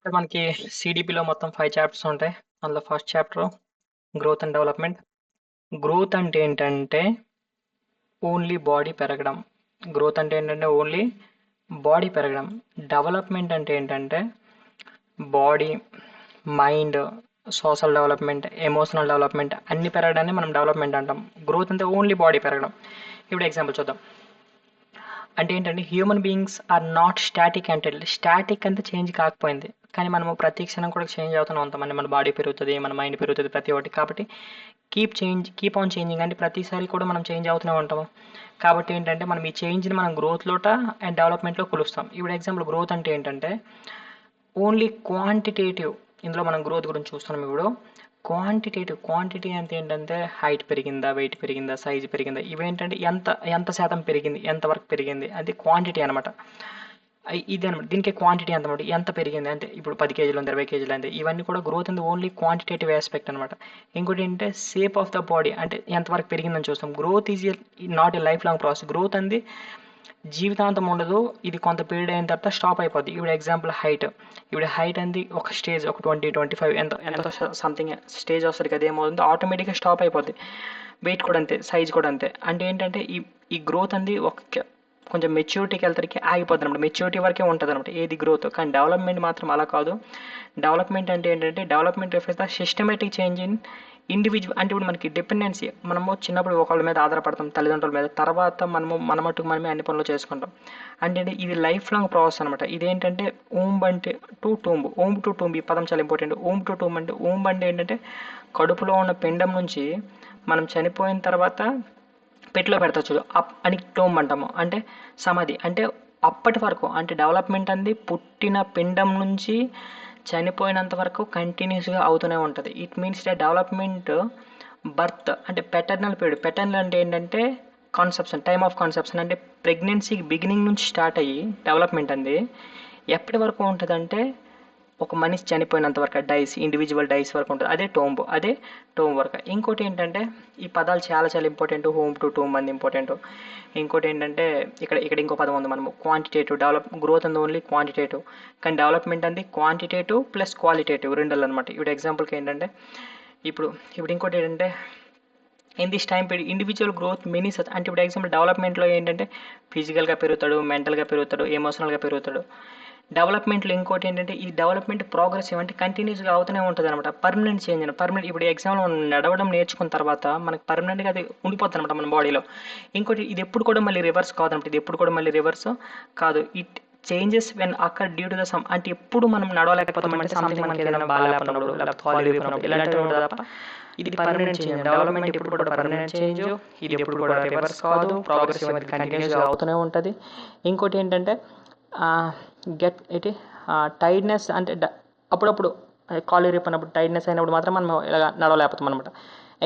ఇక్కడ మనకి సిడిపిలో మొత్తం 5 చాప్టర్స్ ఉంటాయి. అందులో first chapter growth and development. Growth అంటే ఏంటంటే ఓన్లీ బాడీ పెరగడం. గ్రోత్ అంటే ఏంటంటే ఓన్లీ బాడీ పెరగడం. డెవలప్మెంట్ అంటే ఏంటంటే body, mind, social development, emotional development అన్ని పెరగడాన్ని మనం డెవలప్మెంట్ అంటాం. గ్రోత్ అంటే ఓన్లీ బాడీ పెరగడం. ఇప్పుడు ఎగ్జాంపుల్ చూద్దాం. అంటే ఏంటంటే human beings are not static అంటే స్టాటిక్ అంటే చేంజ్ కాకపోయింది, కానీ మనము ప్రతి క్షణం కూడా చేంజ్ అవుతూనే ఉంటాం. అంటే మన బాడీ పెరుగుతుంది, మన మైండ్ పెరుగుతుంది, ప్రతి ఒక్కటి. కాబట్టి కీప్ ఆన్ చేంజింగ్ అంటే ప్రతిసారి కూడా మనం చేంజ్ అవుతూనే ఉంటాము. కాబట్టి ఏంటంటే మనం ఈ చేంజ్ని మనం గ్రోత్లోట అండ్ డెవలప్మెంట్లో కొలుస్తాం. ఇప్పుడు ఎగ్జాంపుల్ గ్రోత్ అంటే ఏంటంటే ఓన్లీ క్వాంటిటేటివ్. ఇందులో మనం గ్రోత్ గురించి చూస్తున్నాం. ఇప్పుడు క్వాంటిటీ అంటే ఏంటంటే హైట్ పెరిగిందా, వెయిట్ పెరిగిందా, సైజ్ పెరిగిందా, ఇవేంటంటే ఎంత ఎంత శాతం పెరిగింది, ఎంత వరకు పెరిగింది, అది క్వాంటిటీ అనమాట. ఇది అనమాట, దీనికి క్వాంటిటీ అంతమాట, ఎంత పెరిగింది అంటే ఇప్పుడు 10 కేజీలు ఉంది, 20 కేజీలు అంతే. ఇవన్నీ కూడా గ్రోత్ అంది ఓన్లీ క్వాంటిటేటివ్ ఆస్పెక్ట్ అనమాట. ఇంకోటి ఏంటంటే షేప్ ఆఫ్ ద బాడీ అంటే ఎంతవరకు పెరిగిందని చూస్తాం. Growth is not a life long process. Growth అంది జీవితాంతం ఉండదు, ఇది కొంత పీరియడ్ అయిన తర్వాత స్టాప్ అయిపోద్ది. ఇప్పుడు ఎగ్జాంపుల్ హైట్. ఇప్పుడు హైట్ అనేది ఒక స్టేజ్, ఒక 20-25 ఎంత సంథింగ్ స్టేజ్ వస్తుంది కదా, ఏమవుతుంది ఆటోమేటిక్గా స్టాప్ అయిపోద్ది. వెయిట్ కూడా అంతే, సైజ్ కూడా అంతే. అంటే ఏంటంటే ఈ గ్రోత్ అనేది ఒక కొంచెం మెచ్యూరిటీకి వెళ్తానికి ఆగిపోద్ది అనమాట. మెచ్యూరిటీ వరకే ఉంటుంది అనమాట ఏది గ్రోత్. కానీ డెవలప్మెంట్ మాత్రం అలా కాదు. డెవలప్మెంట్ అంటే ఏంటంటే development refers the systematic change in individual. అంటే ఇప్పుడు మనకి డిపెండెన్సీ, మనము చిన్నప్పుడు ఒకళ్ళ మీద ఆధారపడతాం, తల్లిదండ్రుల మీద. తర్వాత మన మట్టుకు మనమే అన్ని పనులు చేసుకుంటాం. అంటే ఇది లైఫ్ లాంగ్ ప్రాసెస్ అనమాట. ఇదేంటంటే ఓంబ్ అంటే ఓంబ్ టు టూంబ్. ఈ పదం చాలా ఇంపార్టెంట్. ఓంబ్ టు టూంబ్ అంటే ఓంబ్ అంటే ఏంటంటే కడుపులో ఉన్న పిండం నుంచి మనం చనిపోయిన తర్వాత పెట్టిలో పెడతారు చూడు, అని టోంబ్ అంటాము. అంటే సమాధి. అంటే అప్పటి వరకు అంటే డెవలప్మెంట్ అంది పుట్టిన పిండం నుంచి చనిపోయినంత వరకు కంటిన్యూస్గా అవుతూనే ఉంటుంది. It means the development birth అంటే పెటర్నల్ పీరియడ్. పెటర్నల్ అంటే ఏంటంటే కాన్సెప్షన్, టైమ్ ఆఫ్ కాన్సెప్షన్. అంటే ప్రెగ్నెన్సీ బిగినింగ్ నుంచి స్టార్ట్ అయ్యి డెవలప్మెంట్ అంది ఎప్పటి వరకు ఉంటుందంటే ఒక మనిషి చనిపోయినంత వరకు, డైస్, ఇండివిజువల్ డైస్ వరకు ఉంటుంది. అదే టోంబ్ వరకు. ఇంకోటి ఏంటంటే ఈ పదాలు చాలా చాలా ఇంపార్టెంట్. హోమ్ టు టోంబ్ అంది ఇంపార్టెంట్. ఇంకోటి ఏంటంటే ఇక్కడ ఇంకో పదం ఉంది మనము, క్వాంటిటేటివ్. గ్రోత్ అంది ఓన్లీ క్వాంటిటేటివ్, కానీ డెవలప్మెంట్ అంది క్వాంటిటేటివ్ ప్లస్ క్వాలిటేటివ్ రెండల్ అనమాట. ఇప్పుడు ఎగ్జాంపుల్కి ఏంటంటే ఇప్పుడు ఇంకోటి ఏంటంటే in this time period individual growth many such. అంటే ఇప్పుడు ఎగ్జాంపుల్ డెవలప్మెంట్లో ఏంటంటే ఫిజికల్గా పెరుగుతాడు, మెంటల్గా పెరుగుతాడు, ఎమోషనల్గా పెరుగుతాడు. డెవలప్మెంట్లో ఇంకోటి ఏంటంటే ఈ డెవలప్మెంట్ ప్రోగ్రెసివ్ అంటే కంటిన్యూస్గా అవుతూనే ఉంటుంది అనమాట. పర్మనెంట్ చేంజ్ అని. పర్మనెంట్ ఇప్పుడు ఎగ్జాంపుల్ మనం నడవడం నేర్చుకున్న తర్వాత మనకు పర్మనెంట్గా అది ఉండిపోతుంది అనమాట మన బాడీలో. ఇంకోటి ఇది ఎప్పుడు కూడా మళ్ళీ రివర్స్ కాదనమాట. ఇది ఎప్పుడు కూడా మళ్ళీ రివర్స్ కాదు. It changes when occur due to the sum. అంటే ఎప్పుడు మనం నడవలేకపోతాం అంటే సంథింగ్ మనకి ఏదైనా బాగాలేకపోయినప్పుడు, లేకపోతే కాలు విరిగినప్పుడు, ఇలాంటివి ఉంటుంది తప్ప ఇది పర్మనెంట్ చేంజ్. డెవలప్మెంట్ ఎప్పుడు కూడా పర్మనెంట్ చేంజ్, ఇది ఎప్పుడు కూడా రివర్స్ కాదు, ప్రోగ్రెసివ్ అనేది కంటిన్యూస్గా అవుతూనే ఉంటుంది. ఇంకోటి ఏంటంటే టైర్డ్నెస్ అంటే అప్పుడప్పుడు కాలు విరిగిపోయినప్పుడు, టైర్డ్నెస్ అయినప్పుడు మాత్రం మనం ఇలా నడవలేకపోతాం అనమాట.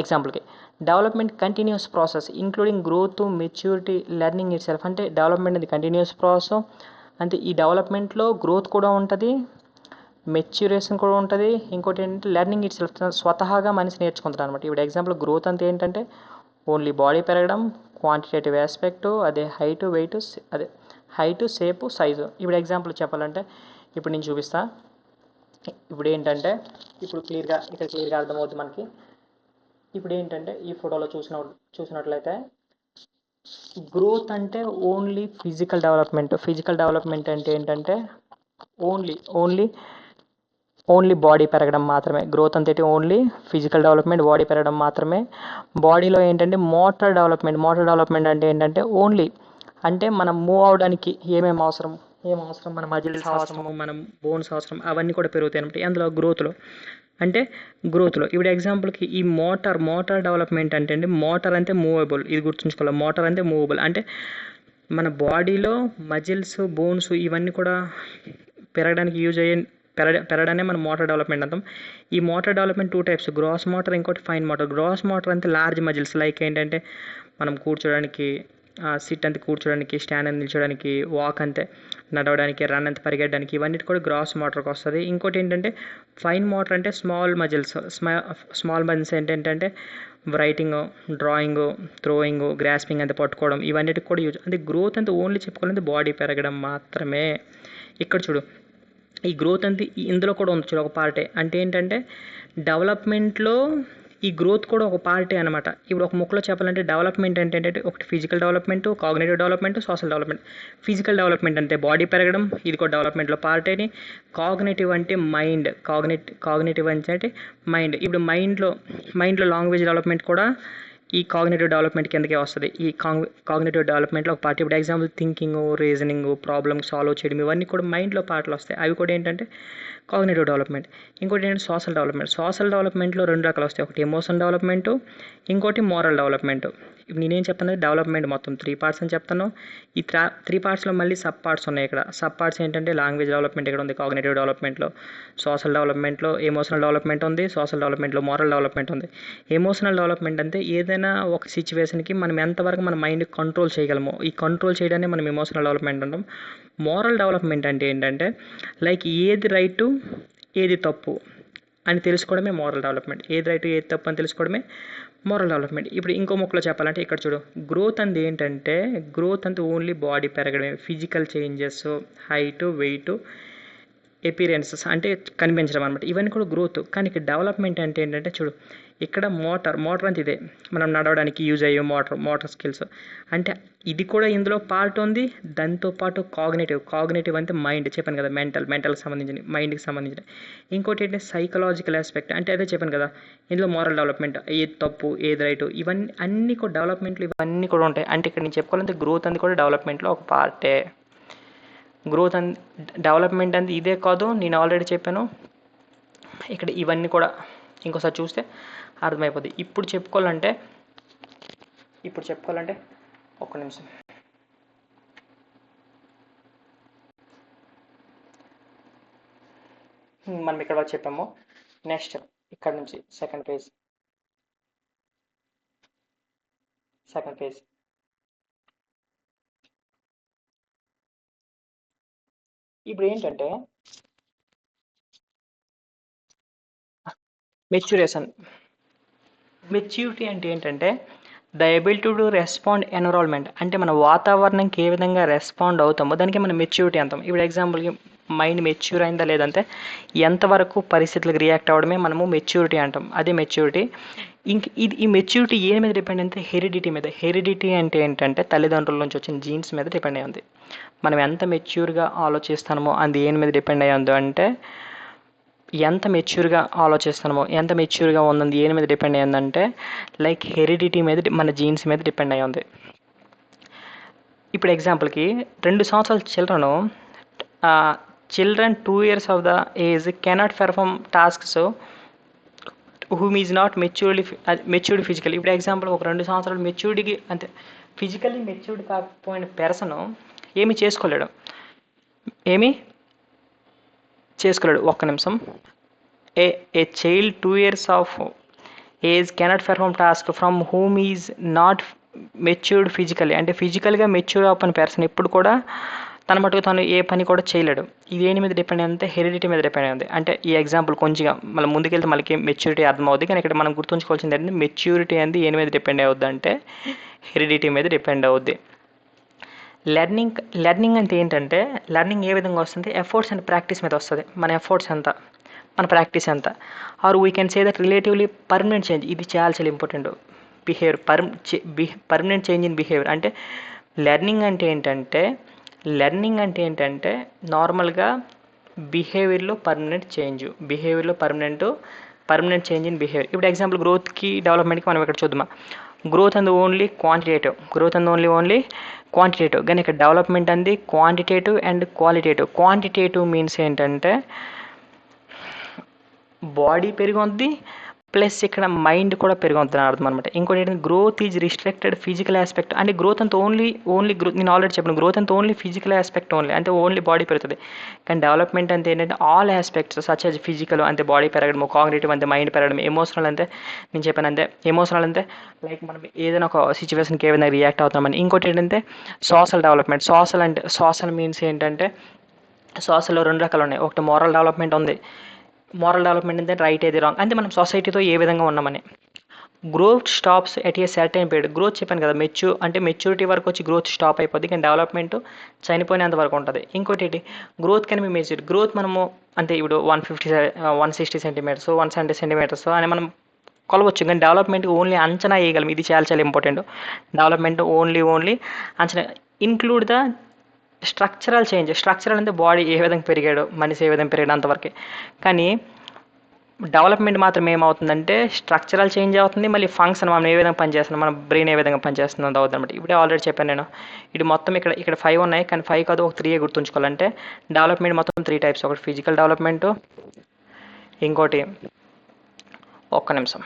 ఎగ్జాంపుల్కి development continuous process including growth, maturity, learning it self. అంటే డెవలప్మెంట్ అది కంటిన్యూస్ ప్రాసెస్. అంటే ఈ డెవలప్మెంట్లో గ్రోత్ కూడా ఉంటుంది, మెచ్యూరేషన్ కూడా ఉంటుంది. ఇంకోటి ఏంటంటే లెర్నింగ్ ఇట్ సెల్ఫ్, స్వతహాగా మనిషి నేర్చుకుంటారు అనమాట. ఇప్పుడు ఎగ్జాంపుల్ గ్రోత్ అంతా ఏంటంటే ఓన్లీ బాడీ పెరగడం, క్వాంటిటేటివ్ ఆస్పెక్ట్, అదే హైట్, వెయిట్, అదే హైట్, షేపు, సైజు. ఇప్పుడు ఎగ్జాంపుల్ చెప్పాలంటే ఇప్పుడు నేను చూపిస్తా. ఇప్పుడు ఏంటంటే ఇక్కడ క్లియర్గా అర్థమవుతుంది మనకి. ఇప్పుడు ఏంటంటే ఈ ఫోటోలో చూసినట్లయితే గ్రోత్ అంటే ఓన్లీ ఫిజికల్ డెవలప్మెంట్ అంటే ఏంటంటే ఓన్లీ బాడీ పెరగడం మాత్రమే. గ్రోత్ అంతేటి ఓన్లీ ఫిజికల్ డెవలప్మెంట్, బాడీ పెరగడం మాత్రమే. బాడీలో ఏంటంటే మోటార్ డెవలప్మెంట్ అంటే ఏంటంటే ఓన్లీ అంటే మనం మూవ్ అవడానికి ఏం అవసరం, మన మజిల్స్ అవసరము, మనం బోన్స్ అవసరం, అవన్నీ కూడా పెరుగుతాయి అనమాట అందులో గ్రోత్లో. ఇప్పుడు ఎగ్జాంపుల్కి ఈ మోటార్ డెవలప్మెంట్ అంటే మోటార్ అంటే మూవబుల్. ఇది గుర్తుంచుకోవాలి, మోటార్ అంటే మూవబుల్. అంటే మన బాడీలో మజిల్స్, బోన్స్ ఇవన్నీ కూడా పెరగడానికి పెరగడాన్ని మనం మోటార్ డెవలప్మెంట్ అంటాం. ఈ motor development 2 types, gross motor, ఇంకోటి ఫైన్ మోటార్. గ్రాస్ మోటార్ అంటే లార్జ్ మజిల్స్, లైక్ ఏంటంటే మనం కూర్చోడానికి, సిట్ అంతే కూర్చోడానికి, స్టాండ్ అంతే నిల్చోడానికి, వాక్ అంతే నడవడానికి, రన్ అంతే పరిగెట్టడానికి, ఇవన్నీ కూడా గ్రాస్ మోటార్కి వస్తుంది. ఇంకోటి ఏంటంటే ఫైన్ మోటార్ అంటే స్మాల్ మజిల్స్ ఏంటంటే రైటింగ్, డ్రాయింగ్, థ్రోయింగ్, గ్రాస్పింగ్ అంతే పట్టుకోవడం, ఇవన్నిటికి కూడా యూజ్. అంటే గ్రోత్ అంతా ఓన్లీ చెప్పుకోవాలంటే బాడీ పెరగడం మాత్రమే. ఇక్కడ చూడు, ఈ గ్రోత్ అంతే ఇందులో కూడా ఉంది చూడు ఒక పార్టే. అంటే ఏంటంటే డెవలప్మెంట్లో ఈ గ్రోత్ కూడా ఒక పార్టే అనమాట. ఇప్పుడు ఒక ముక్కలో చెప్పాలంటే డెవలప్మెంట్ అంటే ఏంటంటే ఒకటి physical development, cognitive development, social development. Physical development అంటే బాడీ పెరగడం, ఇది కూడా డెవలప్మెంట్లో పార్టేని. కాగ్నేటివ్ అంటే మైండ్, కాగ్నేటివ్ అంటే మైండ్. ఇప్పుడు మైండ్లో లాంగ్వేజ్ డెవలప్మెంట్ కూడా ఈ కాగ్నేటివ్ డెవలప్మెంట్ కిందకే వస్తుంది. ఈ కాగ్నేటివ్ డెవలప్మెంట్లో ఒక పార్ట్. ఇప్పుడు example thinking, reasoning, problem solve చేయడం, ఇవన్నీ కూడా మైండ్లో పార్ట్లు వస్తాయి. అవి కూడా ఏంటంటే కాగ్నేటివ్ డెవలప్మెంట్. ఇంకోటి ఏంటంటే సోషల్ డెవలప్మెంట్. సోషల్ డెవలప్మెంట్లో 2 రకాలు వస్తాయి. ఒకటి ఎమోషన్ డెవలప్మెంట్, ఇంకోటి మోరల్ డెవలప్మెంట్. ఇప్పుడు నేనేం చెప్తాను, డెవలప్మెంట్ మొత్తం 3 పార్ట్స్ అని చెప్తాను. ఈ 3 పార్ట్స్లో మళ్ళీ సబ్ పార్ట్స్ ఉన్నాయి. ఇక్కడ సబ్ పార్ట్స్ ఏంటంటే లాంగ్వేజ్ డెవలప్మెంట్ ఇక్కడ ఉంది, కాగ్నేటివ్ డెవలప్మెంట్లో. సోషల్ డెవలప్మెంట్లో ఎమోషనల్ డెవలప్మెంట్ ఉంది, సోషల్ డెవలప్మెంట్లో మోరల్ డెవలప్మెంట్ ఉంది. ఎమోషనల్ డెవలప్మెంట్ అంటే ఏదైనా ఒక సిచ్యువేషన్కి మనం ఎంతవరకు మన మైండ్ కంట్రోల్ చేయగలమో, ఈ కంట్రోల్ చేయడాన్ని మనం ఎమోషనల్ డెవలప్మెంట్ అంటాం. మోరల్ డెవలప్మెంట్ అంటే ఏంటంటే లైక్ ఏది రైటు ఏది తప్పు అని తెలుసుకోవడమే మోరల్ డెవలప్మెంట్. ఏది రైట్ ఏది తప్పు అని తెలుసుకోవడమే మోరల్ డెవలప్మెంట్. ఇప్పుడు ఇంకో ముక్కలో చెప్పాలంటే ఇక్కడ చూడు, గ్రోత్ అంది ఏంటంటే గ్రోత్ అంతా ఓన్లీ బాడీ పెరగడమే, physical changes, height, weight, appearances అంటే కనిపించడం అనమాట. ఇవన్నీ కూడా గ్రోత్. కానీ ఇక్కడ డెవలప్మెంట్ అంటే ఏంటంటే చూడు, ఇక్కడ మోటార్ అంత ఇదే మనం నడవడానికి యూజ్ అయ్యే మోటార్ స్కిల్స్. అంటే ఇది కూడా ఇందులో పార్ట్ ఉంది. దాంతోపాటు కాగ్నేటివ్ అంటే మైండ్, చెప్పాను కదా, మెంటల్కి సంబంధించిన, మైండ్కి సంబంధించిన. ఇంకోటి ఏంటంటే సైకలాజికల్ ఆస్పెక్ట్, అంటే అదే చెప్పాను కదా, ఇందులో మోరల్ డెవలప్మెంట్, ఏది తప్పు ఏది రైటు, ఇవన్నీ అన్నీ కూడా డెవలప్మెంట్లు ఇవన్నీ కూడా ఉంటాయి. అంటే ఇక్కడ నేను చెప్పుకోవాలంటే గ్రోత్ అంది కూడా డెవలప్మెంట్లో ఒక పార్టే. గ్రోత్ అండ్ డెవలప్మెంట్ అంది ఇదే కాదు, నేను ఆల్రెడీ చెప్పాను. ఇక్కడ ఇవన్నీ కూడా ఇంకోసారి చూస్తే అర్థమైపోద్ది. ఇప్పుడు చెప్పుకోవాలంటే ఒక్క నిమిషం. మనం ఇక్కడ వరకు చెప్పాము. నెక్స్ట్ ఇక్కడ నుంచి సెకండ్ పేజ్. ఇప్పుడు ఏంటంటే మెచ్యూరిటీ అంటే ఏంటంటే the ability to respond environment, అంటే మన వాతావరణంకి ఏ విధంగా రెస్పాండ్ అవుతామో దానికి మనం మెచ్యూరిటీ అంటాం. ఇప్పుడు ఎగ్జాంపుల్కి మైండ్ మెచ్యూర్ అయిందా లేదంటే ఎంతవరకు పరిస్థితులకు రియాక్ట్ అవ్వడమే మనము మెచ్యూరిటీ అంటాం. అదే మెచ్యూరిటీ. ఈ మెచ్యూరిటీ ఏ మీద డిపెండ్ అంటే హెరిడిటీ మీద. హెరిడిటీ అంటే ఏంటంటే తల్లిదండ్రుల నుంచి వచ్చిన జీన్స్ మీద డిపెండ్ అయ్యి ఉంది. మనం ఎంత మెచ్యూర్గా ఆలోచిస్తామో అది ఏం మీద డిపెండ్ అయ్యి ఉంది అంటే ఎంత మెచ్యూర్గా ఆలోచిస్తున్నామో, ఎంత మెచ్యూర్గా ఉందని ఏం మీద డిపెండ్ అయ్యిందంటే లైక్ హెరిడిటీ మీద, మన జీన్స్ మీద డిపెండ్ అయ్యి ఉంది. ఇప్పుడు ఎగ్జాంపుల్కి 2 సంవత్సరాల children 2 years of the age cannot perform tasks whom is not matured physical. ఇప్పుడు ఎగ్జాంపుల్ ఒక 2 సంవత్సరాలు మెచ్యూర్డ్కి అంటే ఫిజికల్లీ మెచ్యూర్డ్ కాకపోయిన పర్సన్ ఏమీ చేసుకోలేడు. ఒక్క నిమిషం. A child 2 years of age cannot perform task from whom is not matured physically, అంటే ఫిజికల్గా mature అవ్వని పర్సన్ ఎప్పుడు కూడా తన మటుకు తను ఏ పని కూడా చేయలేడు. ఇది దేని మీద డిపెండ్ అయ్యిందంటే హెరిడిటీ మీద డిపెండ్ అయ్యింది. అంటే ఈ ఎగ్జాంపుల్ కొంచెంగా మళ్ళీ ముందుకెళ్తే మనకి మెచ్యూరిటీ అర్థమవుద్ది. కానీ ఇక్కడ మనం గుర్తుంచుకోవాల్సింది ఏంటంటే మెచ్యూరిటీ అనేది ఏ మీద డిపెండ్ అవుద్ది అంటే హెరిడిటీ మీద డిపెండ్ అవుద్ది. లెర్నింగ్ అంటే ఏంటంటే లెర్నింగ్ ఏ విధంగా వస్తుంది, ఎఫర్ట్స్ అండ్ ప్రాక్టీస్ మీద వస్తుంది. మన ఎఫర్ట్స్ ఎంత, మన ప్రాక్టీస్ ఎంత. Or we can say that relatively permanent change. ఇది చాలా important. Behaviour, permanent change in behaviour. అంటే లెర్నింగ్ అంటే ఏంటంటే నార్మల్గా బిహేవియర్లో పర్మనెంట్ చేంజ్ ఇన్ బిహేవియర్. ఇప్పుడు ఎగ్జాంపుల్ గ్రోత్కి డెవలప్మెంట్కి మనం ఇక్కడ చూద్దామా. గ్రోత్ అండ్ ఓన్లీ క్వాంటిటేటివ్, కానీ ఇక్కడ డెవలప్మెంట్ అంది quantitative and qualitative. Quantitative means ఏంటంటే బాడీ పెరుగుద్ది ప్లస్ ఇక్కడ మైండ్ కూడా పెరుగుతుంది అర్థం అనమాట. ఇంకోటి ఏంటంటే growth is restricted physical aspect. అంటే గ్రోత్ అంతా ఓన్లీ గ్రోత్, నేను ఆల్రెడీ చెప్పాను, గ్రోత్ అంతా ఓన్లీ ఫిజికల్ ఆస్పెక్ట్ ఓన్లీ, అంటే ఓన్లీ బాడీ పెరుగుతుంది. కానీ డెవలప్మెంట్ అంటే ఏంటంటే all aspects such as physical అంటే బాడీ పెరగడం, కాగ్నిటివ్ అంటే మైండ్ పెరగడం, ఎమోషనల్ అంటే నేను చెప్పాను అంతే. ఎమోషనల్ అంటే లైక్ మనం ఏదైనా ఒక సిచ్యువేషన్కి ఏ విధంగా రియాక్ట్ అవుతామని. ఇంకోటి ఏంటంటే సోషల్ డెవలప్మెంట్. సోషల్ మీన్స్ ఏంటంటే సోషల్లో 2 రకాలు ఉన్నాయి. ఒకటి మోరల్ డెవలప్మెంట్ ఉంది. మోరల్ డెవలప్మెంట్ అంటే రైట్ ఏది రాంగ్, అంటే మనం సొసైటీతో ఏ విధంగా ఉన్నామని. Growth stops at a certain period. Growth చెప్పాను కదా, మెచ్యూరిటీ వరకు వచ్చి గ్రోత్ స్టాప్ అయిపోద్ది, కానీ డెవలప్మెంట్ చనిపోయినంత వరకు ఉంటుంది. ఇంకోటి ఏంటి, growth can be mature. Growth మనము అంటే ఇప్పుడు 160 సెంటీమీటర్స్ 170 సెంటీమీటర్స్ అని మనం కొలవచ్చు, కానీ డెవలప్మెంట్ ఓన్లీ అంచనా వేయగలం. ఇది చాలా చాలా ఇంపార్టెంట్. డెవలప్మెంట్ ఓన్లీ అంచనా. Include the structural change. Structural అంటే బాడీ ఏ విధంగా పెరిగాడు, మనిషి ఏ విధంగా పెరిగాడు అంతవరకే. కానీ డెవలప్మెంట్ మాత్రం ఏమవుతుందంటే స్ట్రక్చరల్ చేంజ్ అవుతుంది, మళ్ళీ ఫంక్షన్ మనం ఏ విధంగా పనిచేస్తున్నాం, మన బ్రెయిన్ ఏ విధంగా పనిచేస్తుంది అది అవుతుంది అనమాట. ఇప్పుడే ఆల్రెడీ చెప్పాను నేను. ఇది మొత్తం ఇక్కడ 5 ఉన్నాయి, కానీ 5 కాదు, ఒక 3 గుర్తుంచుకోవాలంటే డెవలప్మెంట్ మొత్తం 3 టైప్స్. ఒకటి ఫిజికల్ డెవలప్మెంట్, ఇంకోటి ఒక్క నిమిషం